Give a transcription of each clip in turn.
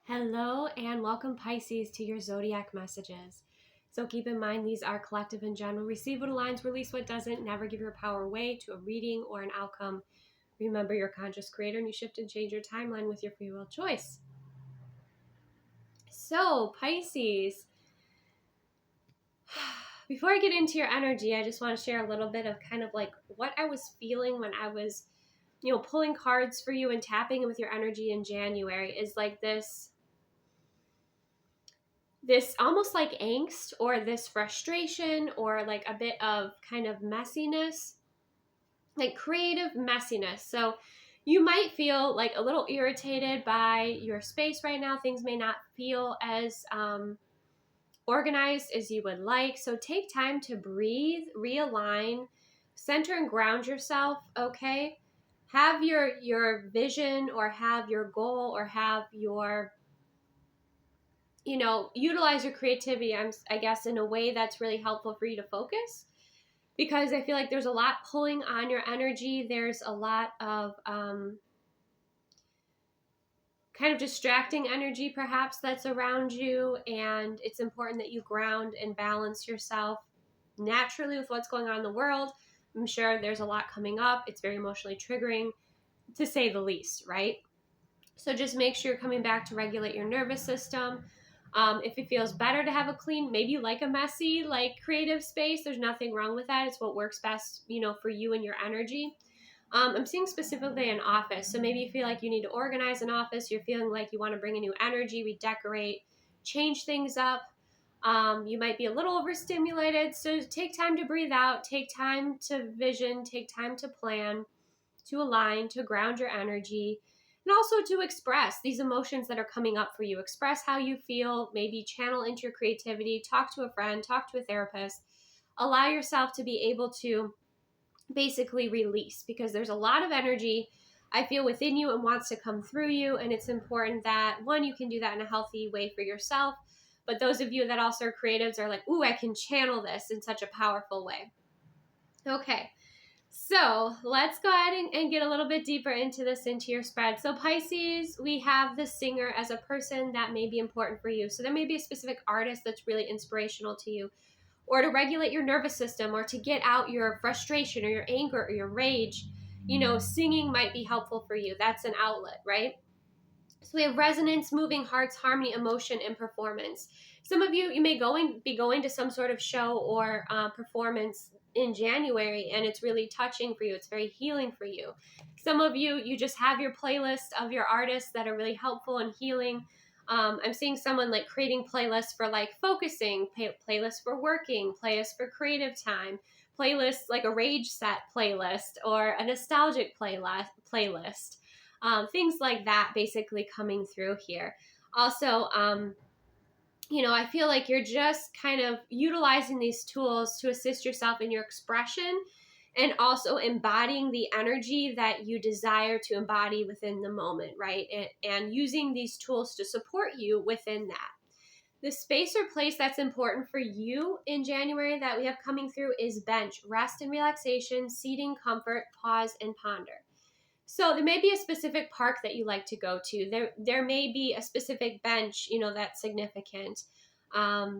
Hello and welcome Pisces to your zodiac messages. So keep in mind these are collective and general. Receive what aligns, release what doesn't. Never give your power away to a reading or an outcome. Remember you're a conscious creator and you shift and change your timeline with your free will choice. So Pisces, before I get into your energy, I just want to share a little bit of kind of like what I was feeling when I was, pulling cards for you and tapping with your energy in January is like this almost like angst or this frustration or like a bit of kind of messiness, like creative messiness. So you might feel like a little irritated by your space right now. Things may not feel as organized as you would like. So take time to breathe, realign, center and ground yourself, okay? Have your vision or have your goal or have your utilize your creativity, I guess, in a way that's really helpful for you to focus, because I feel like there's a lot pulling on your energy. There's a lot of kind of distracting energy perhaps that's around you, and it's important that you ground and balance yourself naturally with what's going on in the world. I'm sure there's a lot coming up. It's very emotionally triggering, to say the least, right? So just make sure you're coming back to regulate your nervous system. If it feels better to have a clean, maybe you like a messy, like creative space, there's nothing wrong with that. It's what works best, for you and your energy. I'm seeing specifically an office. So maybe you feel like you need to organize an office. You're feeling like you want to bring a new energy, redecorate, change things up. You might be a little overstimulated. So take time to breathe out, take time to vision, take time to plan, to align, to ground your energy, and also to express these emotions that are coming up for you. Express how you feel, maybe channel into your creativity, talk to a friend, talk to a therapist. Allow yourself to be able to basically release, because there's a lot of energy I feel within you and wants to come through you. And it's important that, one, you can do that in a healthy way for yourself. But those of you that also are creatives are like, ooh, I can channel this in such a powerful way. Okay. So let's go ahead and get a little bit deeper into your spread. So Pisces, we have the singer as a person that may be important for you. So there may be a specific artist that's really inspirational to you, or to regulate your nervous system, or to get out your frustration or your anger or your rage. Singing might be helpful for you. That's an outlet, right? So we have resonance, moving hearts, harmony, emotion, and performance. Some of you may be going to some sort of show or performance in January, and it's really touching for you. It's very healing for you. Some of you just have your playlist of your artists that are really helpful and healing. I'm seeing someone like creating playlists for like focusing, playlists for working, playlists for creative time, playlists like a rage set playlist or a nostalgic playlist. Things like that basically coming through here. Also, I feel like you're just kind of utilizing these tools to assist yourself in your expression, and also embodying the energy that you desire to embody within the moment, right? And using these tools to support you within that. The space or place that's important for you in January that we have coming through is bench, rest and relaxation, seating, comfort, pause, and ponder. So there may be a specific park that you like to go to. There may be a specific bench, that's significant.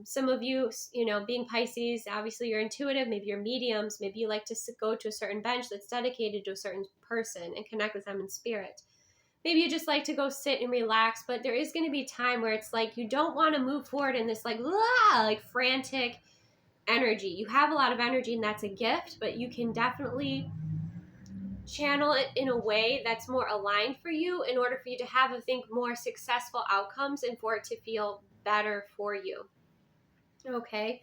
Some of you, being Pisces, obviously you're intuitive, maybe you're mediums, maybe you like to go to a certain bench that's dedicated to a certain person and connect with them in spirit. Maybe you just like to go sit and relax, but there is going to be a time where it's like you don't want to move forward in this like frantic energy. You have a lot of energy and that's a gift, but you can definitely channel it in a way that's more aligned for you in order for you to have, I think, more successful outcomes and for it to feel better for you. Okay.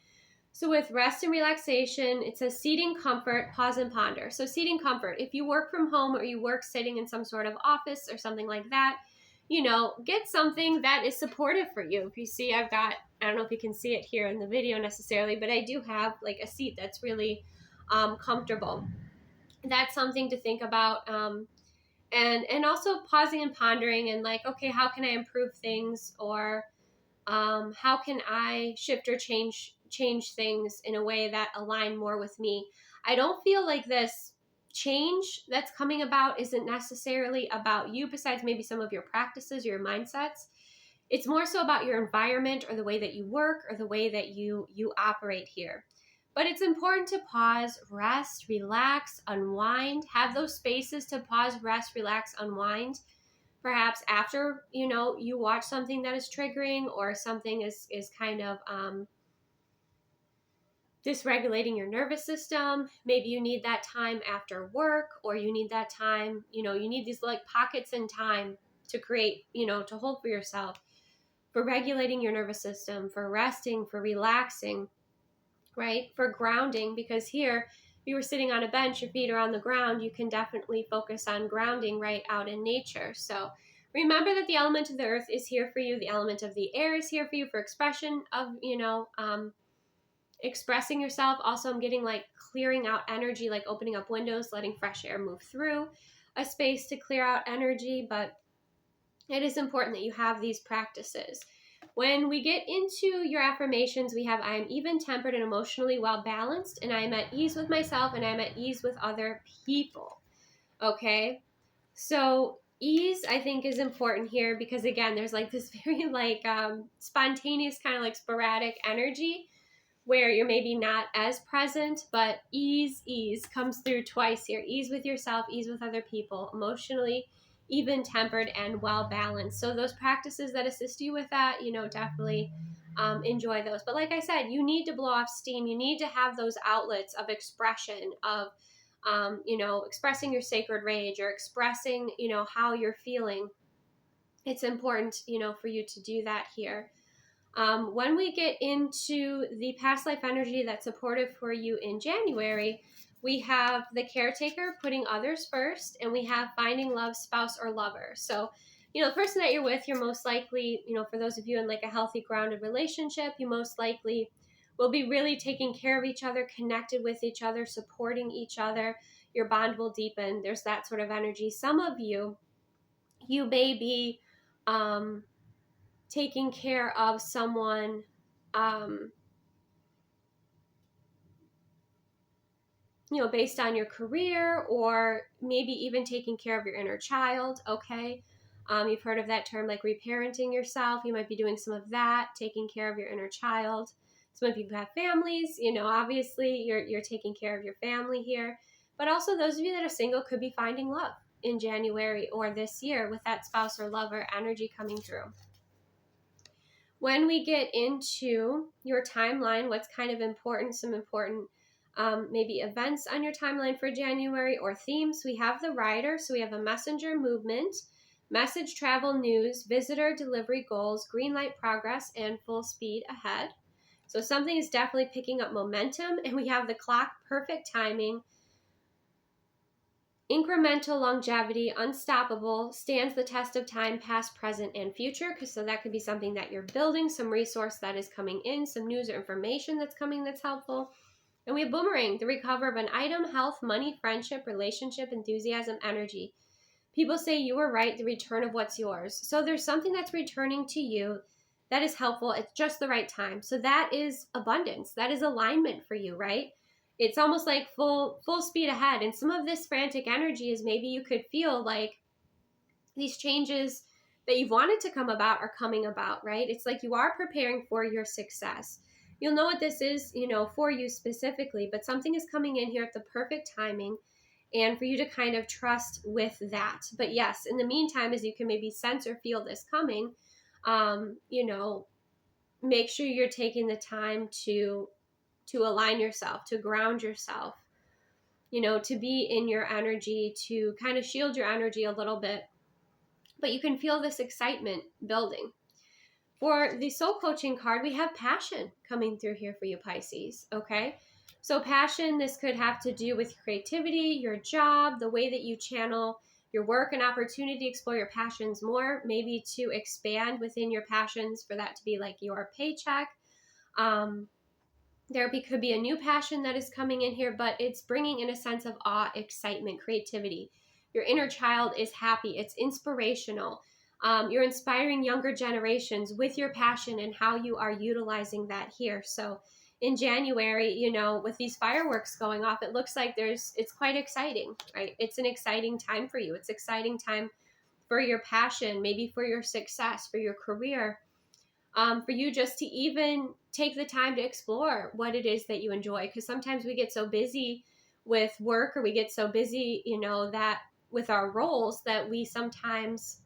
So with rest and relaxation, it says seating, comfort, pause, and ponder. So seating, comfort. If you work from home or you work sitting in some sort of office or something like that, get something that is supportive for you. If you see, I don't know if you can see it here in the video necessarily, but I do have like a seat that's really comfortable. That's something to think about. And also pausing and pondering and like, okay, how can I improve things, or how can I shift or change things in a way that align more with me? I don't feel like this change that's coming about isn't necessarily about you, besides maybe some of your practices, your mindsets. It's more so about your environment or the way that you work or the way that you operate here. But it's important to pause, rest, relax, unwind, have those spaces to pause, rest, relax, unwind. Perhaps after, you watch something that is triggering or something is kind of dysregulating your nervous system. Maybe you need that time after work, or you need that time, you need these like pockets in time to create, to hold for yourself, for regulating your nervous system, for resting, for relaxing, right? For grounding, because here, if you were sitting on a bench, your feet are on the ground, you can definitely focus on grounding right out in nature. So remember that the element of the earth is here for you. The element of the air is here for you for expression of, expressing yourself. Also, I'm getting like clearing out energy, like opening up windows, letting fresh air move through a space to clear out energy. But it is important that you have these practices. When we get into your affirmations, we have I am even, tempered, and emotionally well balanced, and I am at ease with myself, and I am at ease with other people. Okay? So ease, I think, is important here because, again, there's like this very like spontaneous kind of like sporadic energy where you're maybe not as present, but ease comes through twice here. Ease with yourself, ease with other people, emotionally even, tempered, and well balanced. So those practices that assist you with that, definitely enjoy those. But like I said, you need to blow off steam. You need to have those outlets of expression of, expressing your sacred rage or expressing, how you're feeling. It's important, for you to do that here. When we get into the past life energy that's supportive for you in January, we have the caretaker, putting others first, and we have finding love, spouse, or lover. So, the person that you're with, you're most likely, for those of you in like a healthy, grounded relationship, you most likely will be really taking care of each other, connected with each other, supporting each other. Your bond will deepen. There's that sort of energy. Some of you may be, taking care of someone, based on your career, or maybe even taking care of your inner child. Okay. You've heard of that term, like reparenting yourself. You might be doing some of that, taking care of your inner child. Some of you have families, obviously you're taking care of your family here, but also those of you that are single could be finding love in January or this year with that spouse or lover energy coming through. When we get into your timeline, what's kind of important, some important maybe events on your timeline for January or themes, we have the rider. So we have a messenger, movement, message, travel, news, visitor, delivery, goals, green light, progress, and full speed ahead. So something is definitely picking up momentum. And we have the clock, perfect timing, incremental, longevity, unstoppable, stands the test of time, past, present, and future. So that could be something that you're building, some resource that is coming in, some news or information that's coming that's helpful. And we have boomerang, the recover of an item, health, money, friendship, relationship, enthusiasm, energy. People say you were right, the return of what's yours. So there's something that's returning to you that is helpful. It's just the right time. So that is abundance. That is alignment for you, right? It's almost like full speed ahead. And some of this frantic energy is maybe you could feel like these changes that you've wanted to come about are coming about, right? It's like you are preparing for your success. You'll know what this is, for you specifically, but something is coming in here at the perfect timing, and for you to kind of trust with that. But yes, in the meantime, as you can maybe sense or feel this coming, make sure you're taking the time to align yourself, to ground yourself, to be in your energy, to kind of shield your energy a little bit. But you can feel this excitement building. For the soul coaching card, we have passion coming through here for you, Pisces. Okay. So passion, this could have to do with creativity, your job, the way that you channel your work, and opportunity to explore your passions more, maybe to expand within your passions for that to be like your paycheck. Could be a new passion that is coming in here, but it's bringing in a sense of awe, excitement, creativity. Your inner child is happy. It's inspirational. You're inspiring younger generations with your passion and how you are utilizing that here. So in January, with these fireworks going off, it looks like it's quite exciting, right? It's an exciting time for you. It's exciting time for your passion, maybe for your success, for your career, for you just to even take the time to explore what it is that you enjoy. Because sometimes we get so busy with work, or we get so busy, that with our roles, that we sometimes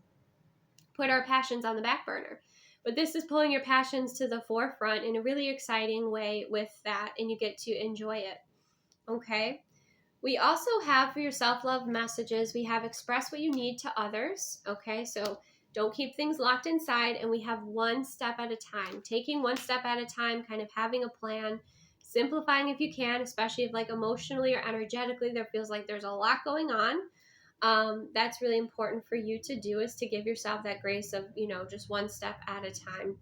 put our passions on the back burner. But this is pulling your passions to the forefront in a really exciting way with that, and you get to enjoy it. Okay. We also have for your self-love messages, we have express what you need to others. Okay. So don't keep things locked inside, and we have one step at a time, taking one step at a time, kind of having a plan, simplifying if you can, especially if like emotionally or energetically there feels like there's a lot going on. That's really important for you to do, is to give yourself that grace of, just one step at a time.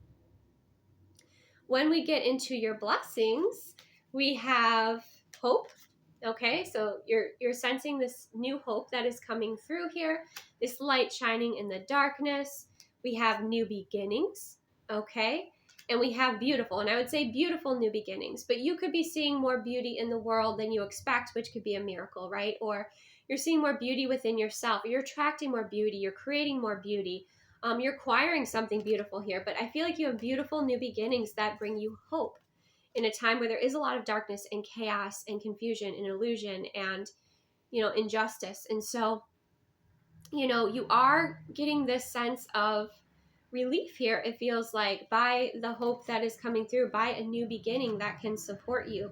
When we get into your blessings, we have hope. Okay, so you're sensing this new hope that is coming through here, this light shining in the darkness. We have new beginnings, okay? And we have beautiful, and I would say beautiful new beginnings, but you could be seeing more beauty in the world than you expect, which could be a miracle, right? Or you're seeing more beauty within yourself, you're attracting more beauty, you're creating more beauty. You're acquiring something beautiful here, but I feel like you have beautiful new beginnings that bring you hope in a time where there is a lot of darkness and chaos and confusion and illusion and, injustice. And so, you are getting this sense of relief here. It feels like, by the hope that is coming through, by a new beginning that can support you.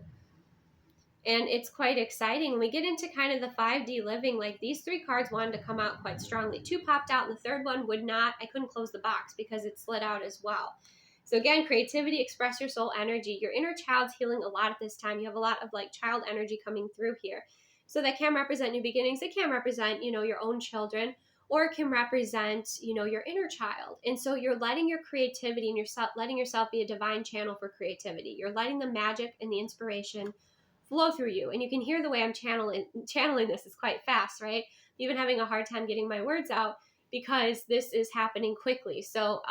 And it's quite exciting. We get into kind of the 5D living, like these 3 cards wanted to come out quite strongly. 2 popped out and the third one would not. I couldn't close the box because it slid out as well. So again, creativity, express your soul energy. Your inner child's healing a lot at this time. You have a lot of like child energy coming through here. So that can represent new beginnings. It can represent, your own children, or it can represent, your inner child. And so you're letting your creativity and letting yourself be a divine channel for creativity. You're letting the magic and the inspiration flow through you. And you can hear the way I'm channeling this is quite fast, right? I'm even having a hard time getting my words out because this is happening quickly. So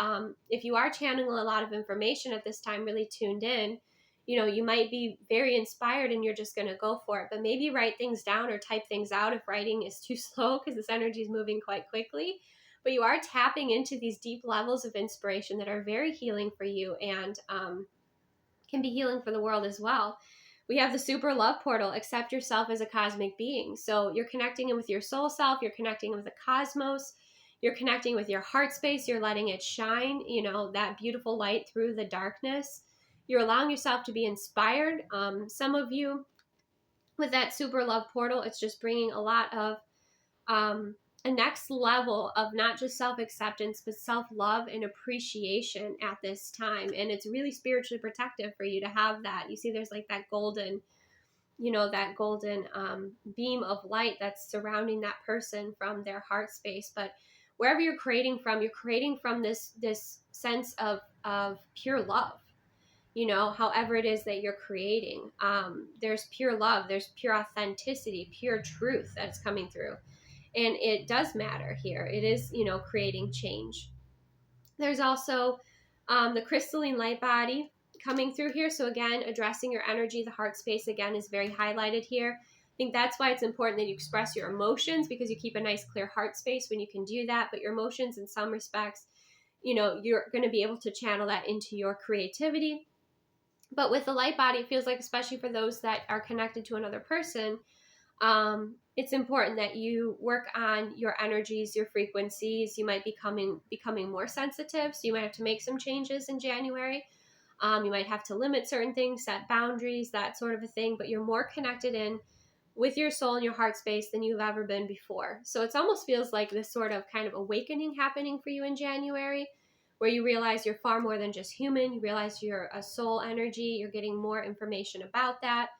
if you are channeling a lot of information at this time, really tuned in, you might be very inspired and you're just going to go for it. But maybe write things down or type things out if writing is too slow, because this energy is moving quite quickly. But you are tapping into these deep levels of inspiration that are very healing for you, and can be healing for the world as well. We have the super love portal, accept yourself as a cosmic being. So you're connecting with your soul self, you're connecting with the cosmos, you're connecting with your heart space, you're letting it shine, that beautiful light through the darkness. You're allowing yourself to be inspired. Some of you with that super love portal, it's just bringing a lot of a next level of not just self-acceptance, but self-love and appreciation at this time. And it's really spiritually protective for you to have that. You see, there's like that golden, beam of light that's surrounding that person from their heart space. But wherever you're creating from this sense of pure love. However it is that you're creating, there's pure love, there's pure authenticity, pure truth that's coming through. And it does matter here. It is, creating change. There's also the crystalline light body coming through here. So again, addressing your energy, the heart space again is very highlighted here. I think that's why it's important that you express your emotions, because you keep a nice clear heart space when you can do that. But your emotions, in some respects, you're going to be able to channel that into your creativity. But with the light body, it feels like, especially for those that are connected to another person, it's important that you work on your energies, your frequencies. You might be becoming more sensitive, so you might have to make some changes in January. You might have to limit certain things, set boundaries, that sort of a thing, but you're more connected in with your soul and your heart space than you've ever been before. So it almost feels like this sort of kind of awakening happening for you in January, where you realize you're far more than just human. You realize you're a soul energy. You're getting more information about that.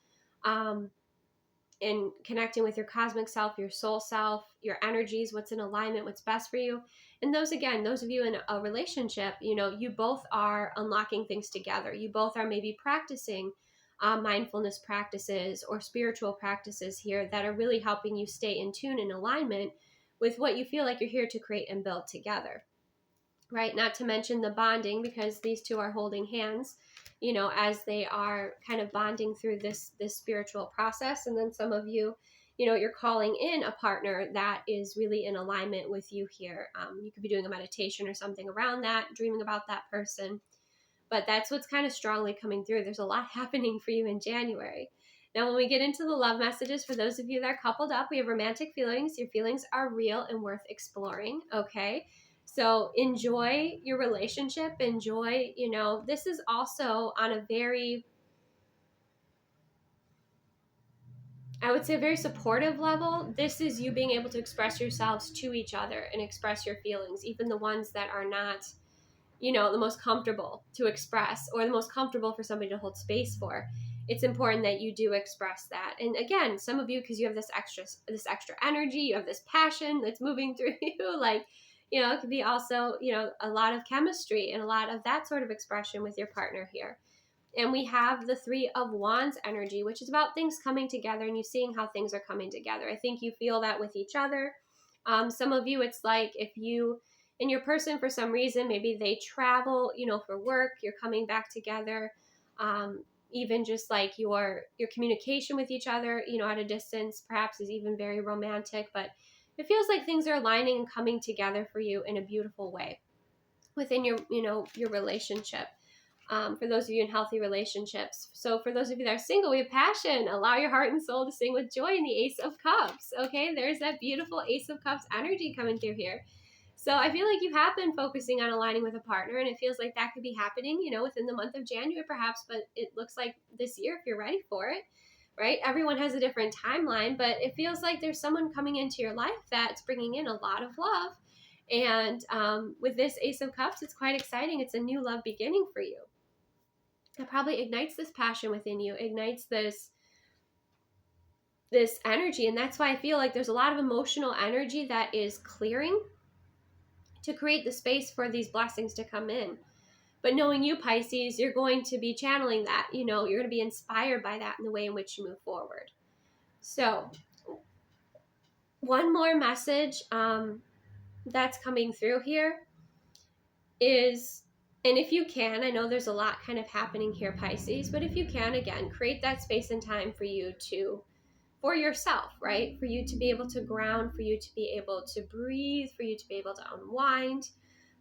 And connecting with your cosmic self, your soul self, your energies, what's in alignment, what's best for you. And those of you in a relationship, you both are unlocking things together. You both are maybe practicing mindfulness practices or spiritual practices here that are really helping you stay in tune and alignment with what you feel like you're here to create and build together. Right? Not to mention the bonding, because these two are holding hands, as they are kind of bonding through this spiritual process. And then some of you, you're calling in a partner that is really in alignment with you here. You could be doing a meditation or something around that, dreaming about that person. But that's what's kind of strongly coming through. There's a lot happening for you in January. Now, when we get into the love messages, for those of you that are coupled up, we have romantic feelings. Your feelings are real and worth exploring, okay? So enjoy your relationship. Enjoy, this is also on a very, I would say, a very supportive level. This is you being able to express yourselves to each other and express your feelings, even the ones that are not, the most comfortable to express or the most comfortable for somebody to hold space for. It's important that you do express that. And again, some of you, because you have this extra energy, you have this passion that's moving through you, like, it could be also, a lot of chemistry and a lot of that sort of expression with your partner here. And we have the Three of Wands energy, which is about things coming together and you seeing how things are coming together. I think you feel that with each other. Some of you, it's like if you and your person, for some reason, maybe they travel, for work, you're coming back together. Even just like your communication with each other, at a distance, perhaps is even very romantic, but it feels like things are aligning and coming together for you in a beautiful way within your relationship. For those of you in healthy relationships. So for those of you that are single, we have passion. Allow your heart and soul to sing with joy in the Ace of Cups. Okay, there's that beautiful Ace of Cups energy coming through here. So I feel like you have been focusing on aligning with a partner, and it feels like that could be happening, within the month of January perhaps, but it looks like this year if you're ready for it, right? Everyone has a different timeline, but it feels like there's someone coming into your life that's bringing in a lot of love. And with this Ace of Cups, it's quite exciting. It's a new love beginning for you. It probably ignites this passion within you, ignites this energy, and that's why I feel like there's a lot of emotional energy that is clearing to create the space for these blessings to come in. But knowing you, Pisces, you're going to be channeling that. You're going to be inspired by that in the way in which you move forward. So one more message that's coming through here is, and if you can, I know there's a lot kind of happening here, Pisces, but if you can, again, create that space and time for you for yourself, right? For you to be able to ground, for you to be able to breathe, for you to be able to unwind,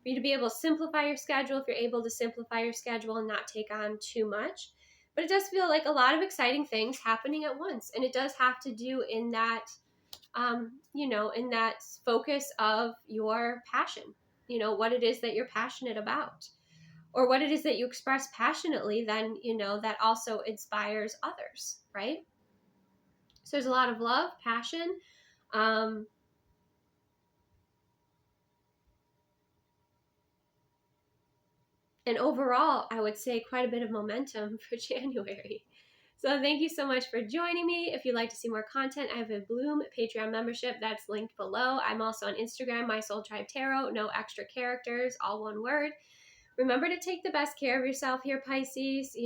for you to be able to simplify your schedule if you're able to simplify your schedule and not take on too much. But it does feel like a lot of exciting things happening at once. And it does have to do in that, in that focus of your passion, what it is that you're passionate about. Or what it is that you express passionately, then, that also inspires others, right? So there's a lot of love, passion, and overall, I would say quite a bit of momentum for January. So thank you so much for joining me. If you'd like to see more content, I have a Bloom Patreon membership that's linked below. I'm also on Instagram, My Soul Tribe Tarot, no extra characters, all one word. Remember to take the best care of yourself here, Pisces.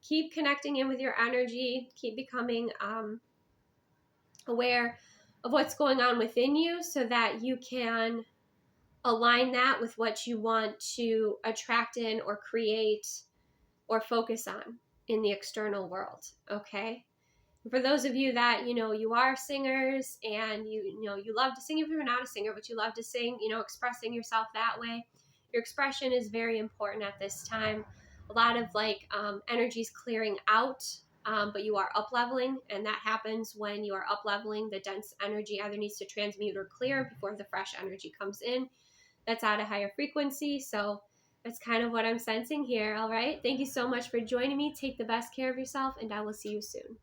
Keep connecting in with your energy. Keep becoming aware of what's going on within you so that you can align that with what you want to attract in or create or focus on in the external world, okay? For those of you that, you are singers and you love to sing, if you're not a singer, but you love to sing, expressing yourself that way, your expression is very important at this time. A lot of energies clearing out, but you are up leveling, and that happens when you are up leveling. The dense energy either needs to transmute or clear before the fresh energy comes in. That's at a higher frequency. So that's kind of what I'm sensing here. All right. Thank you so much for joining me. Take the best care of yourself, and I will see you soon.